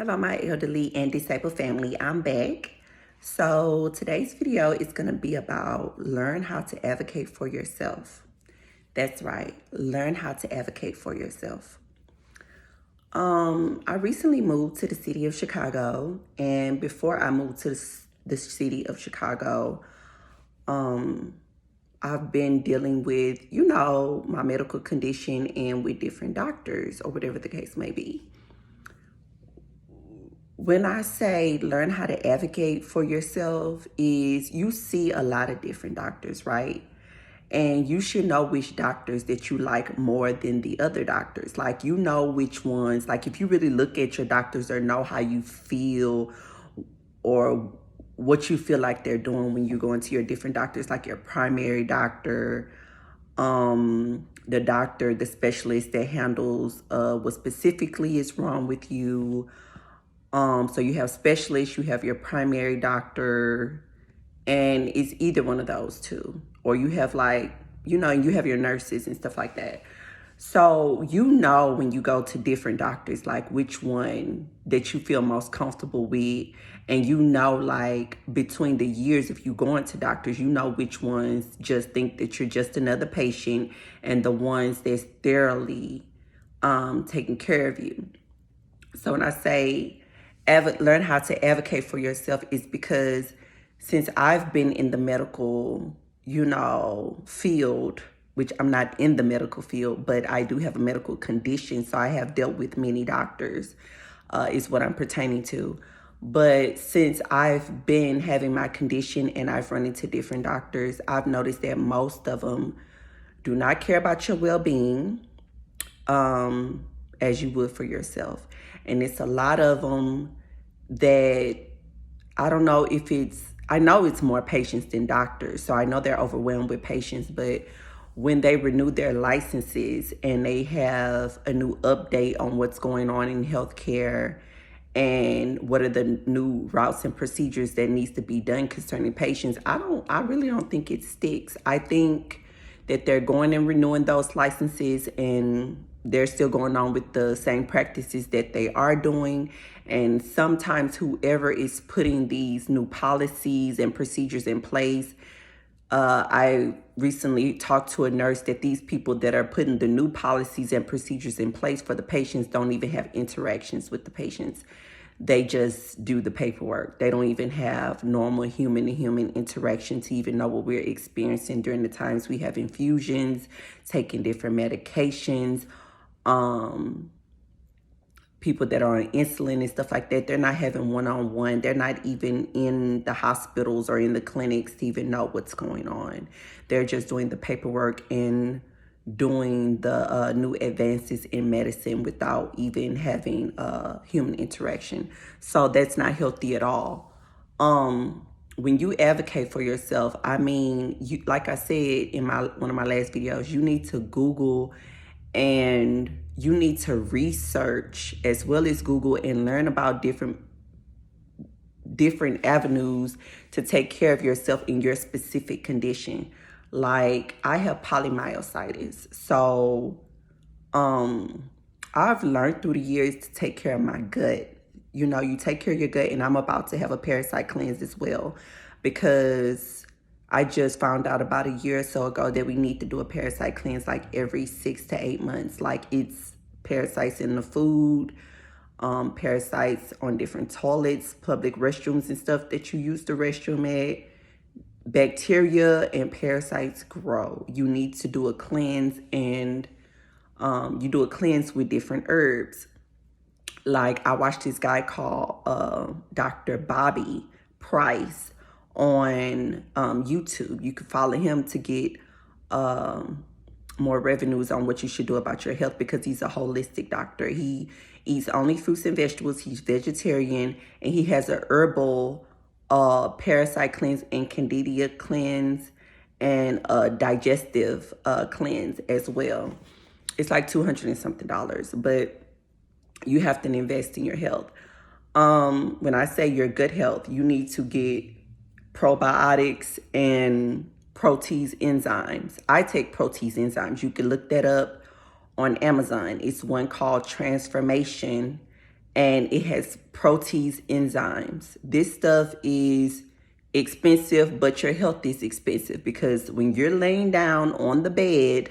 Hello, my elderly and disabled family. I'm back. So today's video is going to be about learn how to advocate for yourself. That's right. Learn how to advocate for yourself. I recently moved to the city of Chicago, and before I moved to the city of Chicago, I've been dealing with, my medical condition and with different doctors or whatever the case may be. When I say learn how to advocate for yourself is you see a lot of different doctors, right? And you should know which doctors that you like more than the other doctors. Like, you know which ones, like if you really look at your doctors or know how you feel or what you feel like they're doing when you go into your different doctors, like your primary doctor, the doctor, the specialist that handles what specifically is wrong with you. So you have specialists, you have your primary doctor, and it's either one of those two. Or you have you have your nurses and stuff like that. So when you go to different doctors, like which one that you feel most comfortable with. And between the years, if you go into doctors, you know which ones just think that you're just another patient and the ones that's thoroughly taking care of you. So when I say learn how to advocate for yourself, is because since I've been in the medical, field, which I'm not in the medical field, but I do have a medical condition. So I have dealt with many doctors, is what I'm pertaining to. But since I've been having my condition and I've run into different doctors, I've noticed that most of them do not care about your well-being, as you would for yourself. And it's a lot of them that I don't know if I know it's more patients than doctors. So I know they're overwhelmed with patients, but when they renew their licenses and they have a new update on what's going on in healthcare and what are the new routes and procedures that needs to be done concerning patients, I really don't think it sticks. I think that they're going and renewing those licenses and they're still going on with the same practices that they are doing. And sometimes whoever is putting these new policies and procedures in place, I recently talked to a nurse that these people that are putting the new policies and procedures in place for the patients don't even have interactions with the patients. They just do the paperwork. They don't even have normal human to human interaction to even know what we're experiencing during the times we have infusions, taking different medications, people that are on insulin and stuff like that. They're not having one-on-one. They're not even in the hospitals or in the clinics to even know what's going on. They're just doing the paperwork and doing the new advances in medicine without even having human interaction. So that's not healthy at all. When you advocate for yourself, I mean, like I said in one of my last videos, you need to Google and you need to research as well as Google and learn about different avenues to take care of yourself in your specific condition. Like, I have polymyositis. So I've learned through the years to take care of my gut. You take care of your gut, and I'm about to have a parasite cleanse as well, because I just found out about a year or so ago that we need to do a parasite cleanse like every 6 to 8 months. Like, it's parasites in the food, parasites on different toilets, public restrooms and stuff that you use the restroom at. Bacteria and parasites grow. You need to do a cleanse, and you do a cleanse with different herbs. Like, I watched this guy called Dr. Bobby Price on YouTube. You can follow him to get more revenues on what you should do about your health, because he's a holistic doctor. He eats only fruits and vegetables. He's vegetarian, and he has a herbal parasite cleanse and candida cleanse and a digestive cleanse as well. It's like $200 and something, but you have to invest in your health. When I say your gut health, you need to get probiotics and Protease enzymes. I take Protease enzymes. You can look that up on Amazon. It's one called Transformation, and it has protease enzymes. This stuff is expensive, but your health is expensive, because when you're laying down on the bed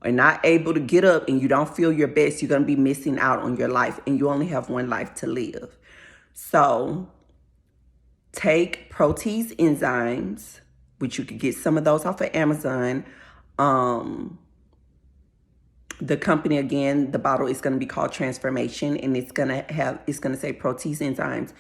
or not able to get up and you don't feel your best, you're going to be missing out on your life, and you only have one life to live. So take protease enzymes, which you could get some of those off of Amazon. The company, again, the bottle is going to be called Transformation, and it's going to say protease enzymes.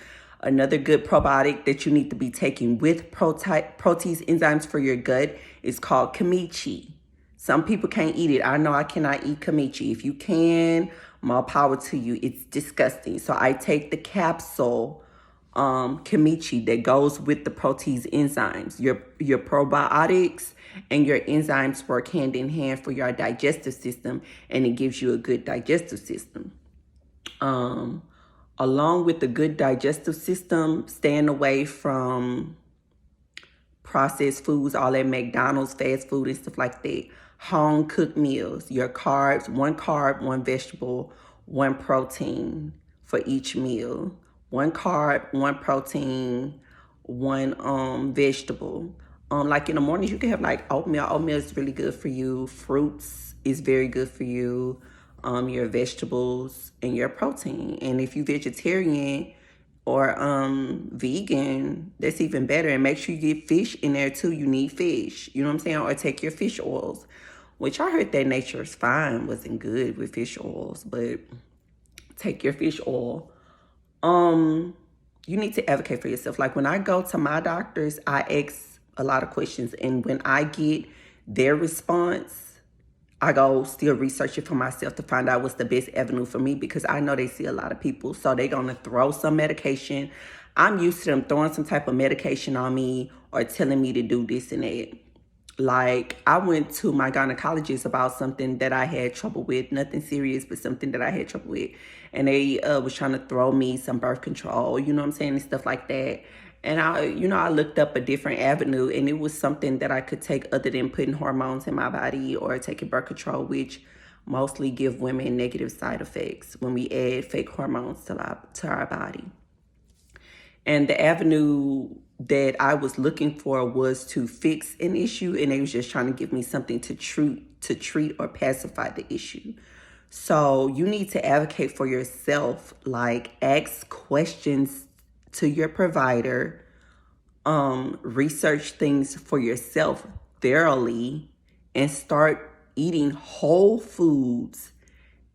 Another good probiotic that you need to be taking with protease enzymes for your gut is called Kimchi. Some people can't eat it. I know I cannot eat Kimchi. If you can, more power to you. It's disgusting. So I take the capsule Kimchi that goes with the protease enzymes. Your probiotics and your enzymes work hand in hand for your digestive system, and it gives you a good digestive system. Along with the good digestive system, staying away from processed foods, all that McDonald's, fast food and stuff like that. Home cooked meals, your carbs, one vegetable, one protein for each meal. One carb, one protein, one vegetable. Like in the mornings, you can have like oatmeal. Oatmeal is really good for you. Fruits is very good for you. Your vegetables and your protein. And if you vegetarian or vegan, that's even better. And make sure you get fish in there too. You need fish. You know what I'm saying? Or take your fish oils, which I heard that Nature's Fine wasn't good with fish oils, but take your fish oil. You need to advocate for yourself. Like when I go to my doctors, I ask a lot of questions, and when I get their response, I go still research it for myself to find out what's the best avenue for me, because I know they see a lot of people, so they're gonna throw some medication. I'm used to them throwing some type of medication on me or telling me to do this and that. Like, I went to my gynecologist about something that I had trouble with, nothing serious, but something that I had trouble with. And they was trying to throw me some birth control, you know what I'm saying, and stuff like that. And I looked up a different avenue, and it was something that I could take other than putting hormones in my body or taking birth control, which mostly give women negative side effects when we add fake hormones to our body. And the avenue that I was looking for was to fix an issue, and they was just trying to give me something to treat or pacify the issue. So you need to advocate for yourself. Like, ask questions to your provider, research things for yourself thoroughly, and start eating whole foods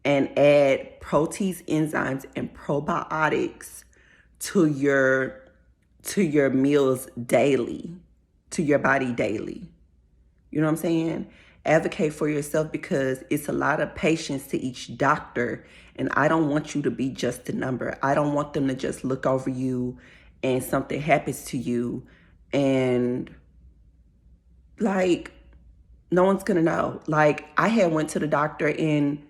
and add protease enzymes and probiotics to your meals daily, to your body daily. You know what I'm saying? Advocate for yourself, because it's a lot of patients to each doctor, and I don't want you to be just a number. I don't want them to just look over you and something happens to you and like no one's gonna know. Like, I had went to the doctor and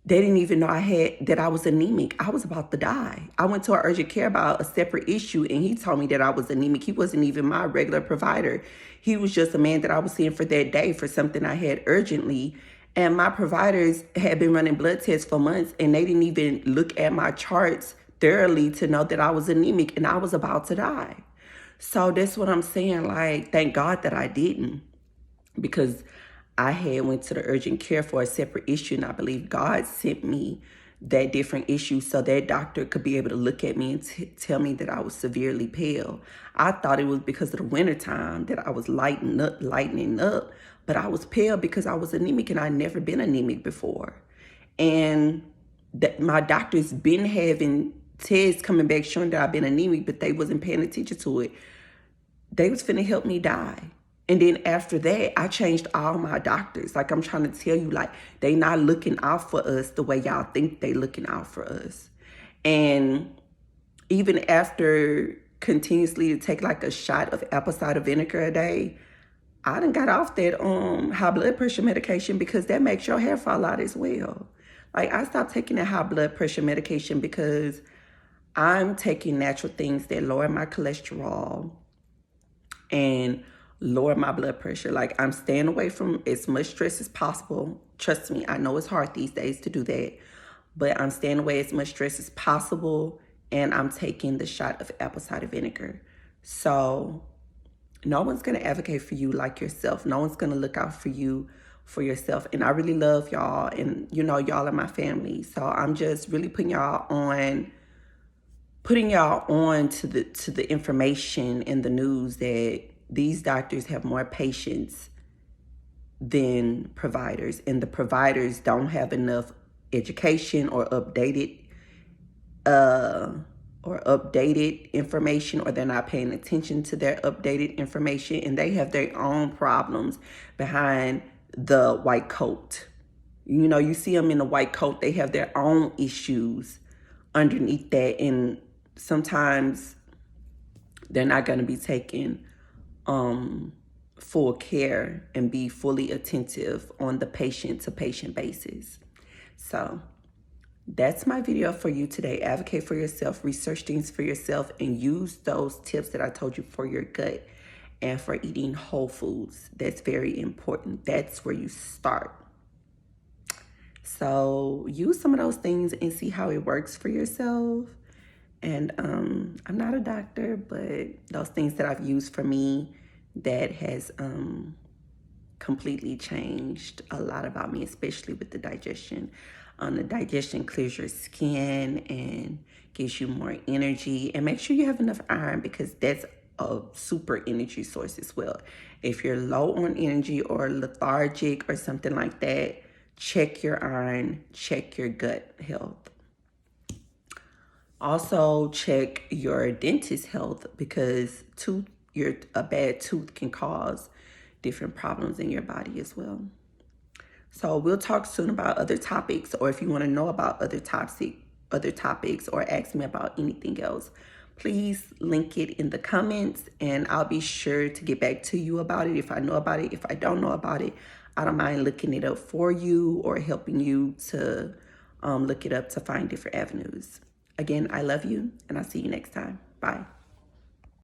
they didn't even know that I was anemic. I was about to die. I went to our urgent care about a separate issue, and he told me that I was anemic. He wasn't even my regular provider. He was just a man that I was seeing for that day for something I had urgently. And my providers had been running blood tests for months, and they didn't even look at my charts thoroughly to know that I was anemic, and I was about to die. So that's what I'm saying. Like, thank God that I didn't, because I had went to the urgent care for a separate issue, and I believe God sent me that different issue so that doctor could be able to look at me and tell me that I was severely pale. I thought it was because of the wintertime that I was lightening up, but I was pale because I was anemic, and I'd never been anemic before. And that my doctor's been having tests coming back showing that I've been anemic, but they wasn't paying attention to it. They was finna help me die. And then after that, I changed all my doctors. Like, I'm trying to tell you, like, they not looking out for us the way y'all think they looking out for us. And even after continuously to take like a shot of apple cider vinegar a day, I done got off that high blood pressure medication, because that makes your hair fall out as well. Like, I stopped taking that high blood pressure medication because I'm taking natural things that lower my cholesterol and lower my blood pressure. Like, I'm staying away from as much stress as possible. Trust me, I know it's hard these days to do that. but I'm staying away as much stress as possible, and I'm taking the shot of apple cider vinegar. So no one's going to advocate for you like yourself. No one's going to look out for you for yourself. And I really love y'all, and y'all are my family. So I'm just really putting y'all on to the information in the news that these doctors have more patients than providers, and the providers don't have enough education or updated information, or they're not paying attention to their updated information, and they have their own problems behind the white coat. You see them in the white coat, they have their own issues underneath that, and sometimes they're not going to be taking full care and be fully attentive on the patient-to-patient basis. So that's my video for you today. Advocate for yourself, research things for yourself, and use those tips that I told you for your gut and for eating whole foods. That's very important. That's where you start. So use some of those things and see how it works for yourself. And I'm not a doctor, but those things that I've used for me, that has completely changed a lot about me, especially with the digestion. The digestion clears your skin and gives you more energy. And make sure you have enough iron, because that's a super energy source as well. If you're low on energy or lethargic or something like that, check your iron, check your gut health. Also check your dentist health, because a bad tooth can cause different problems in your body as well. So we'll talk soon about other topics, or if you want to know about other topics or ask me about anything else, please link it in the comments, and I'll be sure to get back to you about it if I know about it. If I don't know about it, I don't mind looking it up for you or helping you to look it up to find different avenues. Again, I love you, and I'll see you next time. Bye.